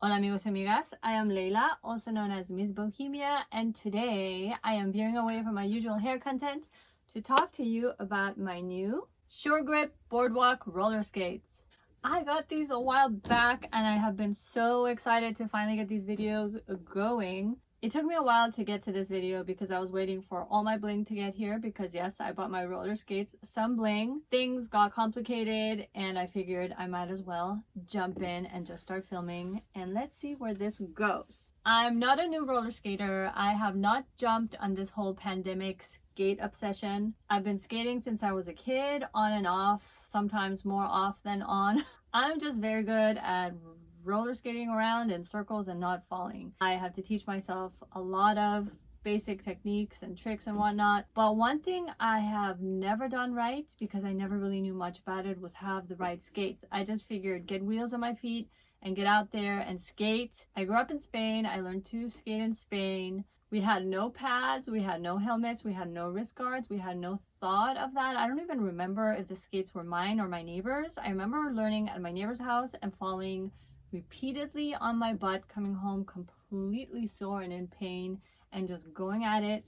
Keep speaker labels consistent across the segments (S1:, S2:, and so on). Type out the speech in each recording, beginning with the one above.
S1: Hola amigos y amigas, I am Leila, also known as Miss Bohemia, and today I am veering away from my usual hair content to talk to you about my new Suregrip Boardwalk roller skates. I got these a while back and I have been so excited to finally get these videos going. It took me a while to get to this video because I was waiting for all my bling to get here because yes, I bought my roller skates some bling. Things got complicated and I figured I might as well jump in and just start filming and let's see where this goes. I'm not a new roller skater. I have not jumped on this whole pandemic skate obsession. I've been skating since I was a kid, on and off, sometimes more off than on. I'm just very good at roller skating around in circles and not falling. I have to teach myself a lot of basic techniques and tricks and whatnot, but one thing I have never done right, because I never really knew much about it, was have the right skates. I just figured get wheels on my feet and get out there and skate. I grew up in Spain. I learned to skate in Spain. We had no pads, we had no helmets, we had no wrist guards, we had no thought of that. I don't even remember if the skates were mine or my neighbor's. I remember learning at my neighbor's house and falling repeatedly on my butt, coming home completely sore and in pain, and just going at it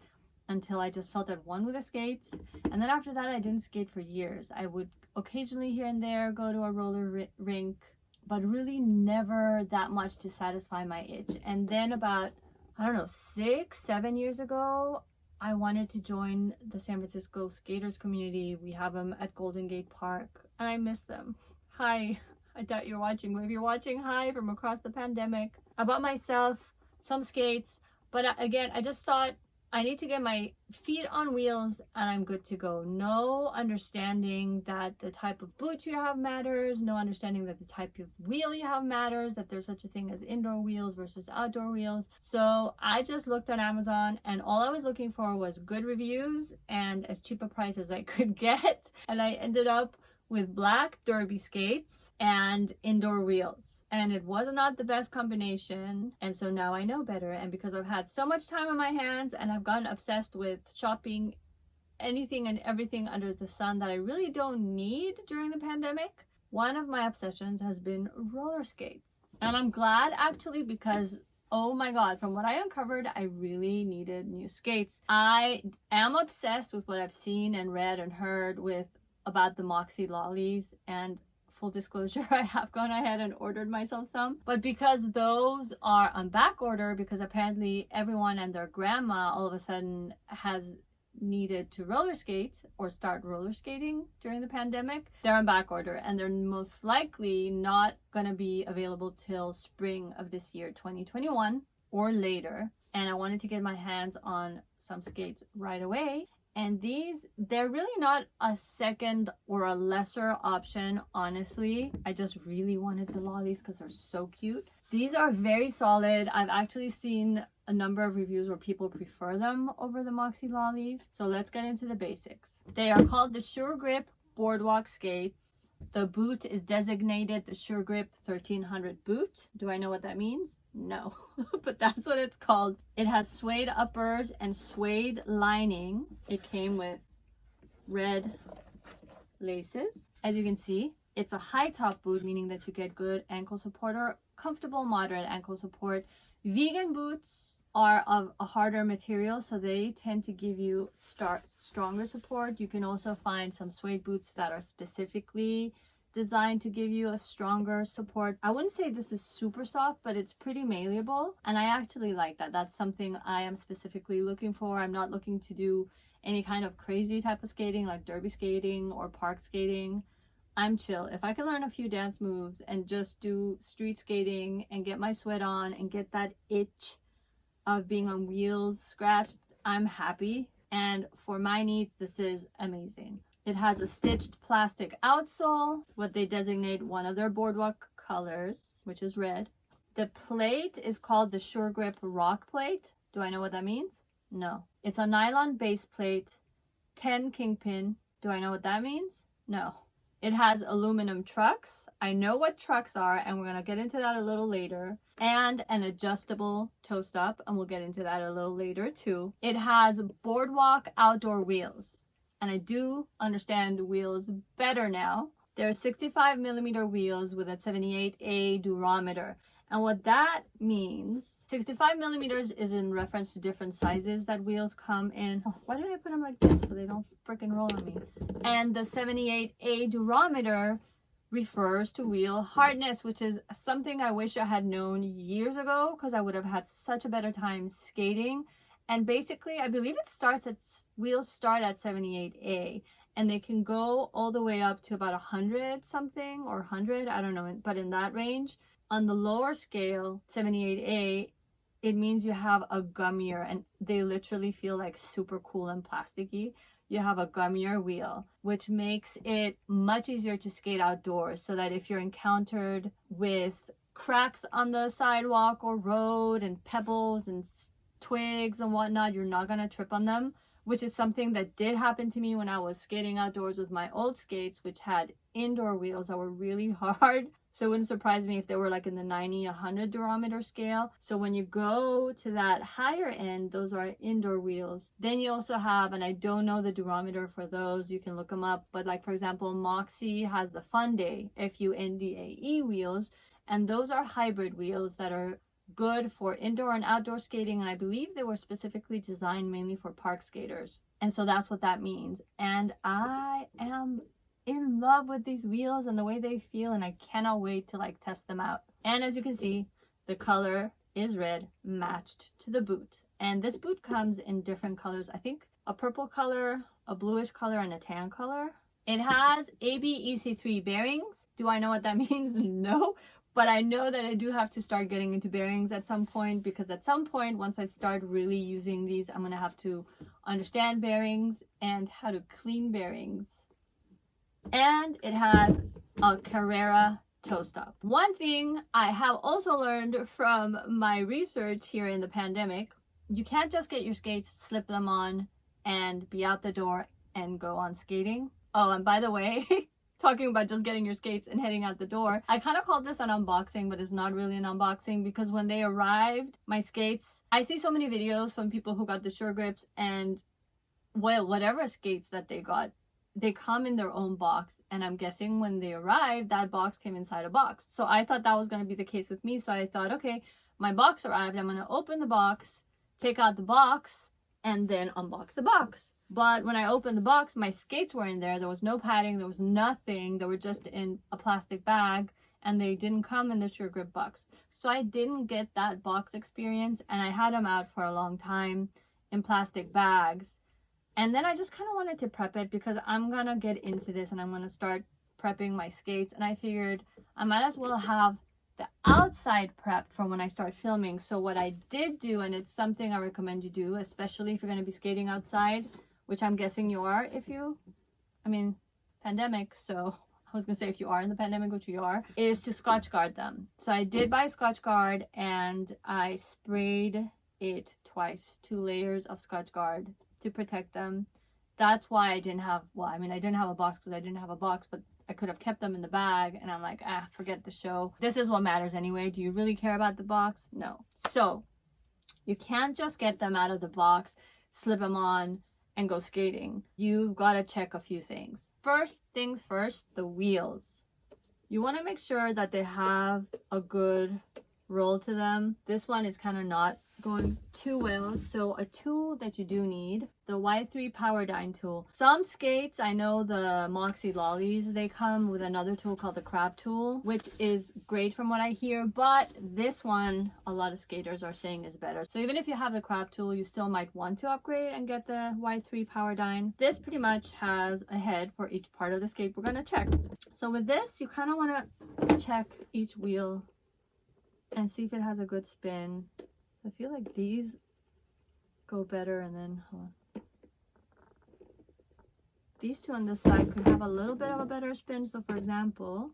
S1: until I just felt at one with the skates. And then after that, I didn't skate for years. I would occasionally here and there go to a roller rink, but really never that much to satisfy my itch. And then about, I don't know, 6-7 years ago, I wanted to join the San Francisco skaters community. We have them at Golden Gate Park and I miss them. Hi. I doubt you're watching, but if you're watching, hi from across the pandemic. I bought myself some skates, but again, I just thought I need to get my feet on wheels and I'm good to go. No understanding that the type of boot you have matters, no understanding that the type of wheel you have matters, that there's such a thing as indoor wheels versus outdoor wheels. So I just looked on Amazon and all I was looking for was good reviews and as cheap a price as I could get. And I ended up with black derby skates and indoor wheels, and it was not the best combination, and so now I know better. And because I've had so much time on my hands and I've gotten obsessed with shopping anything and everything under the sun that I really don't need during the pandemic, one of my obsessions has been roller skates. And I'm glad actually, because oh my god, from what I uncovered, I really needed new skates. I am obsessed with what I've seen and read and heard about the Moxie lollies, and full disclosure, I have gone ahead and ordered myself some, but because those are on back order, because apparently everyone and their grandma all of a sudden has needed to roller skate or start roller skating during the pandemic, they're on back order and they're most likely not going to be available till spring of this year, 2021 or later. And I wanted to get my hands on some skates right away. And these, they're really not a second or a lesser option, honestly. I just really wanted the lollies because they're so cute. These are very solid. I've actually seen a number of reviews where people prefer them over the Moxie lollies. So let's get into the basics. They are called the Suregrip Boardwalk skates. The boot is designated the Suregrip 1300 boot. Do I know what that means? No, but that's what it's called. It has suede uppers and suede lining. It came with red laces. As you can see, it's a high top boot, meaning that you get good ankle support or comfortable moderate ankle support. Vegan boots are of a harder material, so they tend to give you stronger support. You can also find some suede boots that are specifically designed to give you a stronger support. I wouldn't say this is super soft, but it's pretty malleable, and I actually like that. That's something I am specifically looking for. I'm not looking to do any kind of crazy type of skating like derby skating or park skating. I'm chill. If I can learn a few dance moves and just do street skating and get my sweat on and get that itch of being on wheels scratched, I'm happy. And for my needs, this is amazing. It has a stitched plastic outsole, what they designate one of their Boardwalk colors, which is red. The plate is called the Suregrip Rock Plate. Do I know what that means? No. It's a nylon base plate, 10 kingpin. Do I know what that means? No. It has aluminum trucks. I know what trucks are, and we're going to get into that a little later. And an adjustable toe stop, and we'll get into that a little later too. It has Boardwalk outdoor wheels. And I do understand wheels better now. They're 65mm wheels with a 78A durometer. And what that means, 65 millimeters is in reference to different sizes that wheels come in. Oh, why did I put them like this so they don't freaking roll on me? And the 78A durometer refers to wheel hardness, which is something I wish I had known years ago, because I would have had such a better time skating. And basically, I believe wheels start at 78A, and they can go all the way up to about 100 something or 100, I don't know, but in that range. On the lower scale, 78A, it means you have a gummier, and they literally feel like super cool and plasticky. You have a gummier wheel, which makes it much easier to skate outdoors, so that if you're encountered with cracks on the sidewalk or road and pebbles and twigs and whatnot, you're not gonna trip on them, which is something that did happen to me when I was skating outdoors with my old skates, which had indoor wheels that were really hard. So it wouldn't surprise me if they were like in the 90, 100 durometer scale. So when you go to that higher end, those are indoor wheels. Then you also have, and I don't know the durometer for those, you can look them up, but like for example, Moxie has the Fundae, Fundae wheels, and those are hybrid wheels that are good for indoor and outdoor skating, and I believe they were specifically designed mainly for park skaters. And so that's what that means. And I am in love with these wheels and the way they feel, and I cannot wait to like test them out. And as you can see, the color is red, matched to the boot. And this boot comes in different colors. I think a purple color, a bluish color, and a tan color. It has ABEC3 bearings. Do I know what that means? No. But I know that I do have to start getting into bearings at some point, because at some point, once I start really using these, I'm going to have to understand bearings and how to clean bearings. And it has a Carrera toe stop. One thing I have also learned from my research here in the pandemic, you can't just get your skates, slip them on, and be out the door and go on skating. Oh, and by the way, talking about just getting your skates and heading out the door, I kind of called this an unboxing, but it's not really an unboxing, because when they arrived, my skates, I see so many videos from people who got the Suregrips, and well, whatever skates that they got, they come in their own box, and I'm guessing when they arrived, that box came inside a box. So I thought that was going to be the case with me. So I thought, okay, my box arrived, I'm going to open the box, take out the box, and then unbox the box. But when I opened the box, my skates were in there. There was no padding, there was nothing. They were just in a plastic bag, and they didn't come in the Suregrip box. So I didn't get that box experience, and I had them out for a long time in plastic bags. And then I just kind of wanted to prep it, because I'm going to get into this and I'm going to start prepping my skates. And I figured I might as well have the outside prepped for when I start filming. So what I did do, and it's something I recommend you do, especially if you're going to be skating outside, which I'm guessing you are pandemic. So I was going to say if you are in the pandemic, which you are, is to Scotch guard them. So I did buy Scotch guard, and I sprayed it twice, 2 layers of Scotch guard to protect them. That's why I didn't have, I didn't have a box because I didn't have a box, but I could have kept them in the bag, and I'm like, forget the show. This is what matters anyway. Do you really care about the box? No. So you can't just get them out of the box, slip them on, and go skating. You've got to check a few things. First things first, the wheels. You want to make sure that they have a good roll to them. This one is kind of not going too well, so a tool that you do need, the Y3 Power Dyne tool. Some skates, I know the Moxie Lollies, they come with another tool called the Crab tool, which is great from what I hear, but this one a lot of skaters are saying is better. So even if you have the Crab tool, you still might want to upgrade and get the Y3 Power Dyne. This pretty much has a head for each part of the skate we're going to check. So with this, you kind of want to check each wheel and see if it has a good spin. I feel like these go better, and then hold on. These two on this side could have a little bit of a better spin. So for example,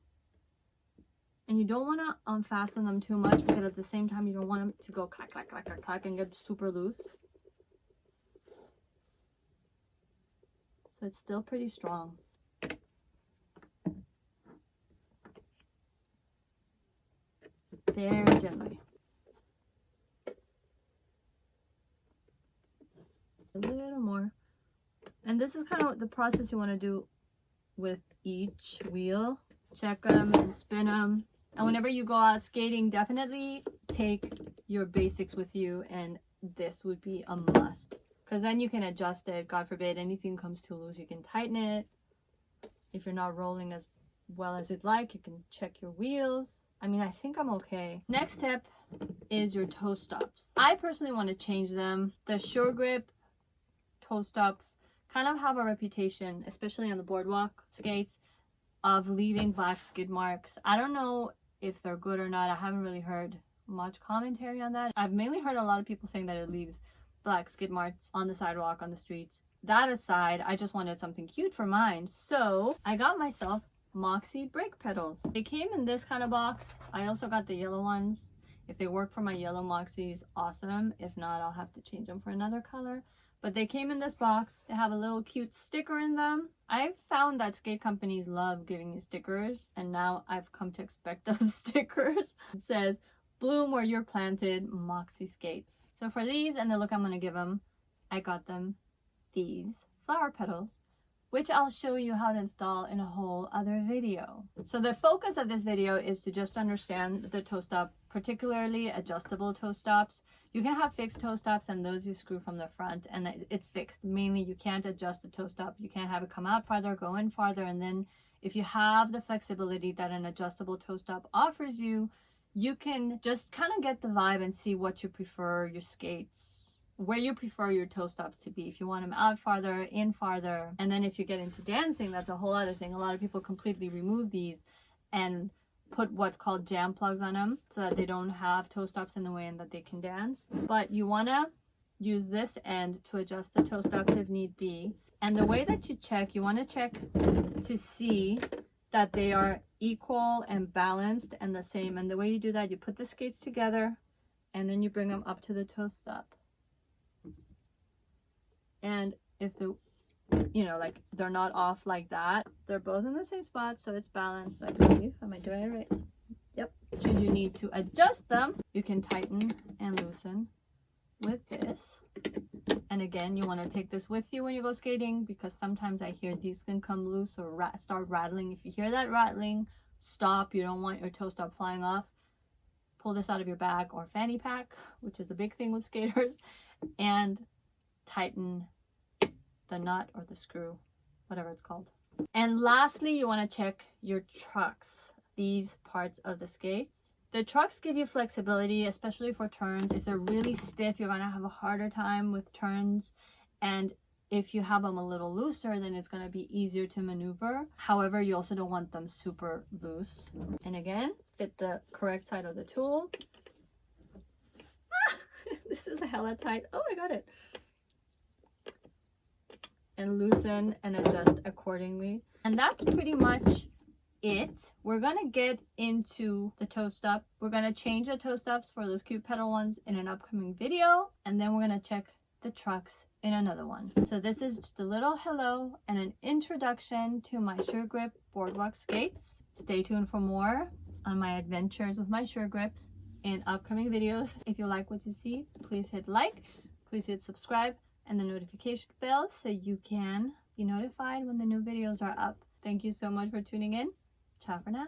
S1: and you don't want to unfasten them too much, because at the same time you don't want them to go clack, clack, clack, clack, clack and get super loose. So it's still pretty strong. Very gently. A little more. And this is kind of the process you want to do with each wheel. Check them and spin them. And whenever you go out skating, definitely take your basics with you, and this would be a must. Because then you can adjust it. God forbid anything comes too loose, you can tighten it. If you're not rolling as well as you'd like, you can check your wheels. I mean, I think I'm okay. Next step is your toe stops. I personally want to change them. The Suregrip toe stops kind of have a reputation, especially on the boardwalk skates, of leaving black skid marks. I don't know if they're good or not. I haven't really heard much commentary on that. I've mainly heard a lot of people saying that it leaves black skid marks on the sidewalk, on the streets. That aside, I just wanted something cute for mine, so I got myself Moxie brake pedals. They came in this kind of box. I also got the yellow ones. If they work for my yellow Moxies, awesome. If not, I'll have to change them for another color. But they came in this box. They have a little cute sticker in them. I've found that skate companies love giving you stickers, and now I've come to expect those stickers. It says, "Bloom where you're planted, Moxie skates." So for these and the look I'm gonna give them, I got them these flower petals, which I'll show you how to install in a whole other video. So the focus of this video is to just understand the toe stop, particularly adjustable toe stops. You can have fixed toe stops, and those you screw from the front and it's fixed. Mainly you can't adjust the toe stop. You can't have it come out farther, go in farther, and then if you have the flexibility that an adjustable toe stop offers you, you can just kind of get the vibe and see what you prefer your skates, where you prefer your toe stops to be. If you want them out farther, in farther. And then if you get into dancing, that's a whole other thing. A lot of people completely remove these and put what's called jam plugs on them so that they don't have toe stops in the way and that they can dance. But you want to use this end to adjust the toe stops if need be. And the way that you check, you want to check to see that they are equal and balanced and the same. And the way you do that, you put the skates together and then you bring them up to the toe stop. And if like they're not off like that, they're both in the same spot, so it's balanced. I believe. Am I doing it right? Yep. Should you need to adjust them, you can tighten and loosen with this. And again, you want to take this with you when you go skating, because sometimes I hear these can come loose or start rattling. If you hear that rattling, stop. You don't want your toe stop flying off. Pull this out of your bag or fanny pack, which is a big thing with skaters, and tighten the nut or the screw, whatever it's called. And lastly, you want to check your trucks, these parts of the skates. The trucks give you flexibility, especially for turns. If they're really stiff, you're going to have a harder time with turns. And if you have them a little looser, then it's going to be easier to maneuver. However, you also don't want them super loose. And again, fit the correct side of the tool. This is hella tight. Oh, I got it. And loosen and adjust accordingly. And that's pretty much it. We're gonna get into the toe stop. We're gonna change the toe stops for those cute pedal ones in an upcoming video, and then we're gonna check the trucks in another one. So this is just a little hello and an introduction to my Suregrip Boardwalk skates. Stay tuned for more on my adventures with my Suregrips in upcoming videos. If you like what you see, please hit like, please hit subscribe and the notification bell so you can be notified when the new videos are up. Thank you so much for tuning in. Ciao for now.